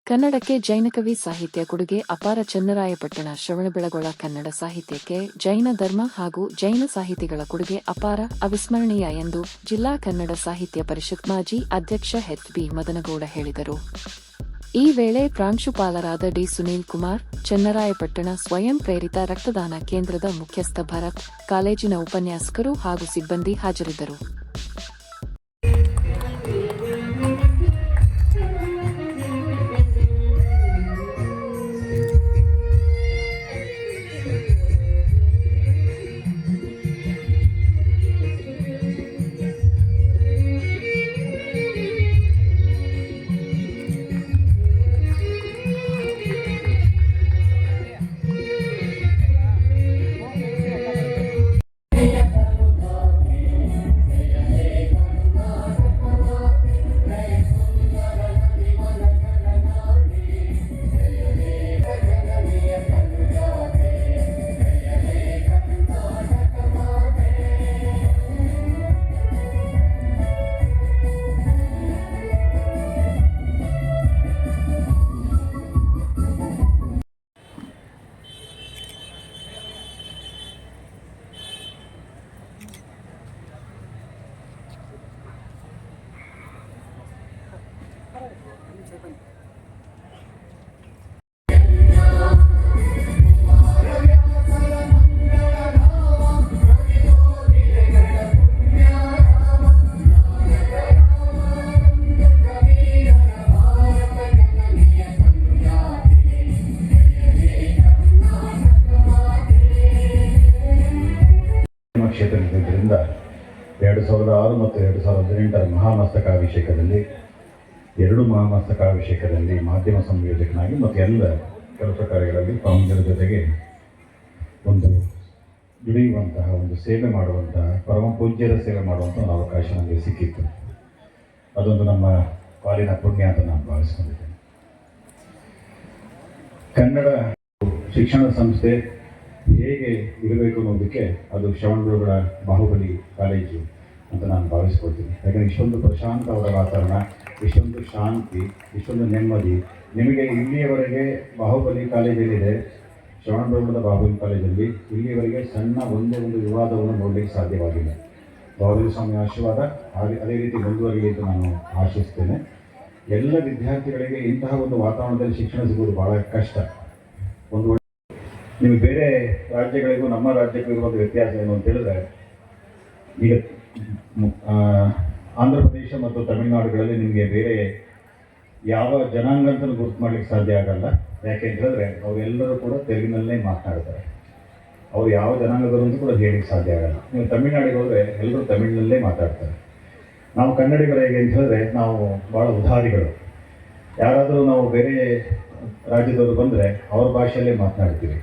ಕನ್ನಡಕ್ಕೆ ಜೈನಕವಿ ಸಾಹಿತ್ಯ ಕೊಡುಗೆ ಅಪಾರ. ಚನ್ನರಾಯಪಟ್ಟಣ ಶ್ರವಣಬೆಳಗೊಳ ಕನ್ನಡ ಸಾಹಿತ್ಯಕ್ಕೆ ಜೈನ ಧರ್ಮ ಹಾಗೂ ಜೈನ ಸಾಹಿತಿಗಳ ಕೊಡುಗೆ ಅಪಾರ, ಅವಿಸ್ಮರಣೀಯ ಎಂದು ಜಿಲ್ಲಾ ಕನ್ನಡ ಸಾಹಿತ್ಯ ಪರಿಷತ್ ಮಾಜಿ ಅಧ್ಯಕ್ಷ ಎಚ್.ಬಿ. ಮದನಗೌಡ ಹೇಳಿದರು. ಈ ವೇಳೆ ಪ್ರಾಂಶುಪಾಲರಾದ ಡಿ. ಸುನೀಲ್ ಕುಮಾರ್, ಚನ್ನರಾಯಪಟ್ಟಣ ಸ್ವಯಂ ಪ್ರೇರಿತ ರಕ್ತದಾನ ಕೇಂದ್ರದ ಮುಖ್ಯಸ್ಥ ಭರತ್, ಕಾಲೇಜಿನ ಉಪನ್ಯಾಸಕರು ಹಾಗೂ ಸಿಬ್ಬಂದಿ ಹಾಜರಿದ್ದರು. ಕ್ಷೇತ್ರದಿಂದ 2006 ಮತ್ತು 2018ರ ಮಹಾಮಸ್ತಕಾಭಿಷೇಕದಲ್ಲಿ, 2 ಮಹಾಮಸ್ತಕಾಭಿಷೇಕದಲ್ಲಿ ಮಾಧ್ಯಮ ಸಂಯೋಜಕನಾಗಿ ಮತ್ತು ಎಲ್ಲ ಕೆಲಸ ಕಾರ್ಯಗಳಲ್ಲಿ ಸ್ವಾಮೀಜರ ಜೊತೆಗೆ ಒಂದು ದುಡಿಯುವಂತಹ, ಒಂದು ಸೇವೆ ಮಾಡುವಂತಹ, ಪರಮ ಪೂಜ್ಯರ ಸೇವೆ ಮಾಡುವಂಥ ಒಂದು ಅವಕಾಶ ನನಗೆ ಸಿಕ್ಕಿತ್ತು. ಅದೊಂದು ನಮ್ಮ ಪಾಲಿನ ಪುಣ್ಯ ಅಂತ ನಾನು ಭಾವಿಸ್ಕೊಂಡಿದ್ದೇನೆ. ಕನ್ನಡ ಶಿಕ್ಷಣ ಸಂಸ್ಥೆ ಹೇಗೆ ಇರಬೇಕು ಅನ್ನೋದಕ್ಕೆ ಅದು ಶ್ರವಣಬೆಳಗೊಳ ಬಾಹುಬಲಿ ಕಾಲೇಜು ಅಂತ ನಾನು ಭಾವಿಸ್ಕೊಳ್ತೀನಿ. ಯಾಕಂದರೆ ಇಷ್ಟೊಂದು ಪ್ರಶಾಂತವಾದ ವಾತಾವರಣ, ಇಷ್ಟೊಂದು ಶಾಂತಿ, ಇಷ್ಟೊಂದು ನೆಮ್ಮದಿ ನಿಮಗೆ ಇಲ್ಲಿಯವರೆಗೆ ಬಾಹುಬಲಿ ಕಾಲೇಜಲ್ಲಿದೆ. ಶ್ರವಣಬೆಳಗೊಳದ ಬಾಹುಬಲಿ ಕಾಲೇಜಲ್ಲಿ ಇಲ್ಲಿಯವರೆಗೆ ಸಣ್ಣ ಒಂದೇ ಒಂದು ವಿವಾದವನ್ನು ನೋಡಲಿಕ್ಕೆ ಸಾಧ್ಯವಾಗಿಲ್ಲ. ಬಾಹುಬಲಿ ಸ್ವಾಮಿ ಆಶೀರ್ವಾದ ಅದೇ ರೀತಿ ಮುಂದುವರಿಲಿ ಅಂತ ನಾನು ಆಶಿಸ್ತೇನೆ. ಎಲ್ಲ ವಿದ್ಯಾರ್ಥಿಗಳಿಗೆ ಇಂತಹ ಒಂದು ವಾತಾವರಣದಲ್ಲಿ ಶಿಕ್ಷಣ ಸಿಗುವುದು ಭಾಳ ಕಷ್ಟ. ಒಂದು ನಿಮಗೆ ಬೇರೆ ರಾಜ್ಯಗಳಿಗೂ ನಮ್ಮ ರಾಜ್ಯಕ್ಕೂ ಇರುವಂಥ ವ್ಯತ್ಯಾಸ ಏನು ಅಂತ ಹೇಳಿದ್ರೆ, ಈಗ ಆಂಧ್ರ ಪ್ರದೇಶ ಮತ್ತು ತಮಿಳುನಾಡುಗಳಲ್ಲಿ ನಿಮಗೆ ಬೇರೆ ಯಾವ ಜನಾಂಗ ಅಂತ ಗುರುತು ಮಾಡಲಿಕ್ಕೆ ಸಾಧ್ಯ ಆಗಲ್ಲ. ಯಾಕೆ ಅಂತ ಹೇಳಿದ್ರೆ ಅವರೆಲ್ಲರೂ ಕೂಡ ತೆಲುಗಿನಲ್ಲೇ ಮಾತನಾಡ್ತಾರೆ. ಅವ್ರು ಯಾವ ಜನಾಂಗದವರು ಅಂತ ಕೂಡ ಹೇಳಲಿಕ್ಕೆ ಸಾಧ್ಯ ಆಗಲ್ಲ. ನೀವು ತಮಿಳುನಾಡಿಗೆ ಹೋದರೆ ಎಲ್ಲರೂ ತಮಿಳಿನಲ್ಲೇ ಮಾತಾಡ್ತಾರೆ. ನಾವು ಕನ್ನಡಿಗರು ಹೇಗೆ ಅಂತ ಹೇಳಿದ್ರೆ ನಾವು ಭಾಳ ಉದಾರಿಗಳು. ಯಾರಾದರೂ ನಾವು ಬೇರೆ ರಾಜ್ಯದವರು ಬಂದರೆ ಅವ್ರ ಭಾಷೆಯಲ್ಲೇ ಮಾತನಾಡ್ತೀವಿ.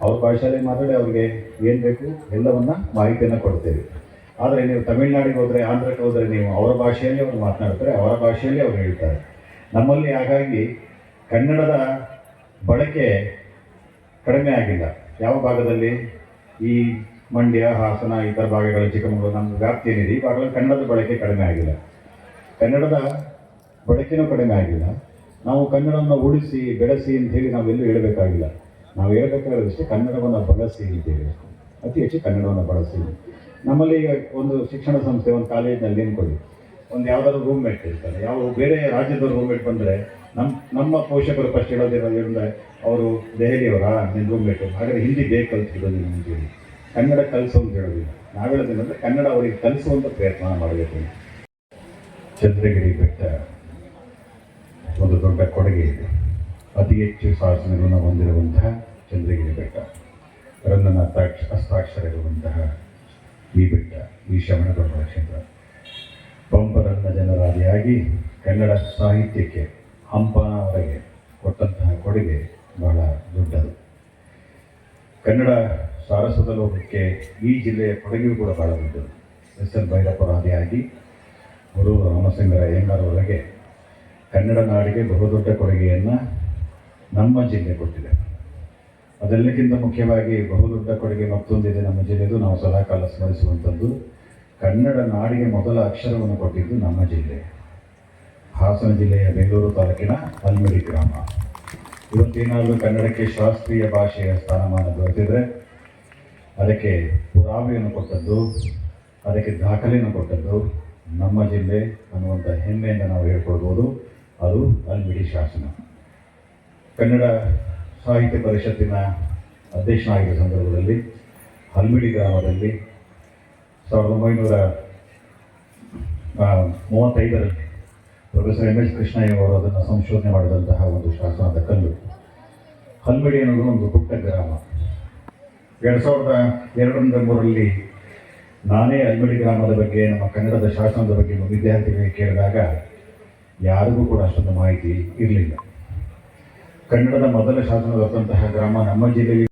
ಅವ್ರ ಭಾಷೆಯಲ್ಲೇ ಮಾತಾಡಿ ಅವ್ರಿಗೆ ಏನು ಬೇಕು ಎಲ್ಲವನ್ನ ಮಾಹಿತಿಯನ್ನು ಕೊಡ್ತೇವೆ. ಆದರೆ ನೀವು ತಮಿಳುನಾಡಿಗೆ ಹೋದರೆ, ಆಂಧ್ರಕ್ಕೆ ಹೋದರೆ ನೀವು ಅವರ ಭಾಷೆಯಲ್ಲಿ ಅವರು ಮಾತನಾಡ್ತಾರೆ, ಅವರ ಭಾಷೆಯಲ್ಲಿ ಅವರು ಹೇಳ್ತಾರೆ. ನಮ್ಮಲ್ಲಿ ಹಾಗಾಗಿ ಕನ್ನಡದ ಬಳಕೆ ಕಡಿಮೆ ಆಗಿಲ್ಲ. ಯಾವ ಭಾಗದಲ್ಲಿ ಈ ಮಂಡ್ಯ, ಹಾಸನ, ಇತರ ಭಾಗಗಳ ಚಿಕ್ಕಮಗಳೂರು ನಮ್ಮ ವ್ಯಾಪ್ತಿ ಏನಿದೆ, ಈ ಭಾಗದಲ್ಲಿ ಕನ್ನಡದ ಬಳಕೆ ಕಡಿಮೆ ಆಗಿಲ್ಲ. ಕನ್ನಡದ ಬಳಕೆನೂ ಕಡಿಮೆ ಆಗಿಲ್ಲ. ನಾವು ಕನ್ನಡವನ್ನು ಉಳಿಸಿ ಬೆಳೆಸಿ ಅಂತ ಹೇಳಿ ನಾವೆಲ್ಲೂ ಹೇಳಬೇಕಾಗಿಲ್ಲ. ನಾವು ಹೇಳಬೇಕಾದಷ್ಟೇ ಕನ್ನಡವನ್ನು ಬಳಸಿ ಅಂತ ಹೇಳಬೇಕು. ಅತಿ ಹೆಚ್ಚು ಕನ್ನಡವನ್ನು ಬಳಸಿ. ನಮ್ಮಲ್ಲಿ ಈಗ ಒಂದು ಶಿಕ್ಷಣ ಸಂಸ್ಥೆ, ಒಂದು ಕಾಲೇಜಿನಲ್ಲಿ ಏನ್ಕೊಳ್ಳಿ, ಒಂದು ಯಾವುದಾದ್ರು ರೂಮ್ಮೇಟ್ ಇರ್ತಾರೆ. ಯಾವ ಬೇರೆ ರಾಜ್ಯದವರು ರೂಮ್ಮೇಟ್ ಬಂದರೆ ನಮ್ಮ ಪೋಷಕರು ಫಸ್ಟ್ ಹೇಳೋದಿರೋದ್ರಿಂದ ಅವರು ದೆಹಲಿಯವರ ನಿಮ್ಮ ರೂಮ್ಮೇಟು, ಹಾಗಾದರೆ ಹಿಂದಿ ಬೇಗ ಕಲಿಸ್ಬಿಡೋದಿಲ್ಲ ಅಂತೇಳಿ ಕನ್ನಡ ಕಲಿಸೋ ಅಂತ ಹೇಳೋದಿಲ್ಲ. ನಾವು ಹೇಳೋದೇನೆಂದರೆ ಕನ್ನಡ ಅವರಿಗೆ ಕಲಿಸುವಂಥ ಪ್ರಯತ್ನ ಮಾಡಬೇಕು. ಚಂದ್ರಗಿರಿ ಬೆಟ್ಟ ಒಂದು ದೊಡ್ಡ ಕೊಡುಗೆ ಇದೆ. ಅತಿ ಹೆಚ್ಚು ಶಾಸನಗಳನ್ನು ಹೊಂದಿರುವಂತಹ ಚಂದ್ರಗಿರಿ ಬೆಟ್ಟ, ರಂಗನ ಹಸ್ತಾಕ್ಷರ ಇರುವಂತಹ ಈ ಬೆಟ್ಟ, ಈ ಶ್ರವಣಬೆಳಗೊಳ ಕ್ಷೇತ್ರ ಪಂಪರನ್ನ ಜನರಾದಿಯಾಗಿ ಕನ್ನಡ ಸಾಹಿತ್ಯಕ್ಕೆ ಹಂಪನವರೆಗೆ ಕೊಟ್ಟಂತಹ ಕೊಡುಗೆ ಬಹಳ ದೊಡ್ಡದು. ಕನ್ನಡ ಸಾರಸ್ವತ ಲೋಕಕ್ಕೆ ಈ ಜಿಲ್ಲೆಯ ಕೊಡುಗೆಯೂ ಕೂಡ ಬಹಳ ದೊಡ್ಡದು. ಎಸ್.ಎಲ್. ಭೈರಪ್ಪರಾದಿಯಾಗಿ ಗುರು ರಾಮಸಿಂಗರ ಅಯ್ಯಂಗಾರವರೆಗೆ ಕನ್ನಡ ನಾಡಿಗೆ ಬಹುದೊಡ್ಡ ಕೊಡುಗೆಯನ್ನು ನಮ್ಮ ಜಿಲ್ಲೆ ಕೊಟ್ಟಿದೆ. ಅದೆಲ್ಲಕ್ಕಿಂತ ಮುಖ್ಯವಾಗಿ ಬಹುದೊಡ್ಡ ಕೊಡುಗೆ ಮತ್ತೊಂದಿದೆ ನಮ್ಮ ಜಿಲ್ಲೆದು, ನಾವು ಸದಾಕಾಲ ಸ್ಮರಿಸುವಂಥದ್ದು. ಕನ್ನಡ ನಾಡಿಗೆ ಮೊದಲ ಅಕ್ಷರವನ್ನು ಕೊಟ್ಟಿದ್ದು ನಮ್ಮ ಜಿಲ್ಲೆ. ಹಾಸನ ಜಿಲ್ಲೆಯ ಬೇಲೂರು ತಾಲೂಕಿನ ಹಲ್ಮಿಡಿ ಗ್ರಾಮ. ಇವತ್ತೇನಾದರೂ ಕನ್ನಡಕ್ಕೆ ಶಾಸ್ತ್ರೀಯ ಭಾಷೆಯ ಸ್ಥಾನಮಾನ ದೊರೆತಿದ್ರೆ ಅದಕ್ಕೆ ಪುರಾವೆಯನ್ನು ಕೊಟ್ಟದ್ದು, ಅದಕ್ಕೆ ದಾಖಲೆಯನ್ನು ಕೊಟ್ಟದ್ದು ನಮ್ಮ ಜಿಲ್ಲೆ ಅನ್ನುವಂಥ ಹೆಮ್ಮೆಯಿಂದ ನಾವು ಹೇಳ್ಕೊಳ್ಬೋದು. ಅದು ಹಲ್ಮಿಡಿ ಶಾಸನ. ಕನ್ನಡ ಸಾಹಿತ್ಯ ಪರಿಷತ್ತಿನ ಅಧ್ಯಕ್ಷನಾಗಿದ್ದ ಸಂದರ್ಭದಲ್ಲಿ ಹಲ್ಮಿಡಿ ಗ್ರಾಮದಲ್ಲಿ 1935ರಲ್ಲಿ ಪ್ರೊಫೆಸರ್ ಎಂ ಎಸ್ ಕೃಷ್ಣಯ್ಯ ಅವರು ಅದನ್ನು ಸಂಶೋಧನೆ ಮಾಡಿದಂತಹ ಒಂದು ಶಾಸನದ ಕಲ್ಲು. ಹಲ್ಮಿಡಿ ಅನ್ನೋದು ಒಂದು ಪುಟ್ಟ ಗ್ರಾಮ. 2002-3ರಲ್ಲಿ ನಾನೇ ಹಲ್ಮಿಡಿ ಗ್ರಾಮದ ಬಗ್ಗೆ, ನಮ್ಮ ಕನ್ನಡದ ಶಾಸನದ ಬಗ್ಗೆ ವಿದ್ಯಾರ್ಥಿಗಳಿಗೆ ಕೇಳಿದಾಗ ಯಾರಿಗೂ ಕೂಡ ಅಷ್ಟೊಂದು ಮಾಹಿತಿ ಇರಲಿಲ್ಲ. ಕನ್ನಡದ ಮೊದಲ ಶಾಸನ ಬರೆದಂತಹ ಗ್ರಾಮ ನಮ್ಮ ಜಿಲ್ಲೆಯಲ್ಲಿ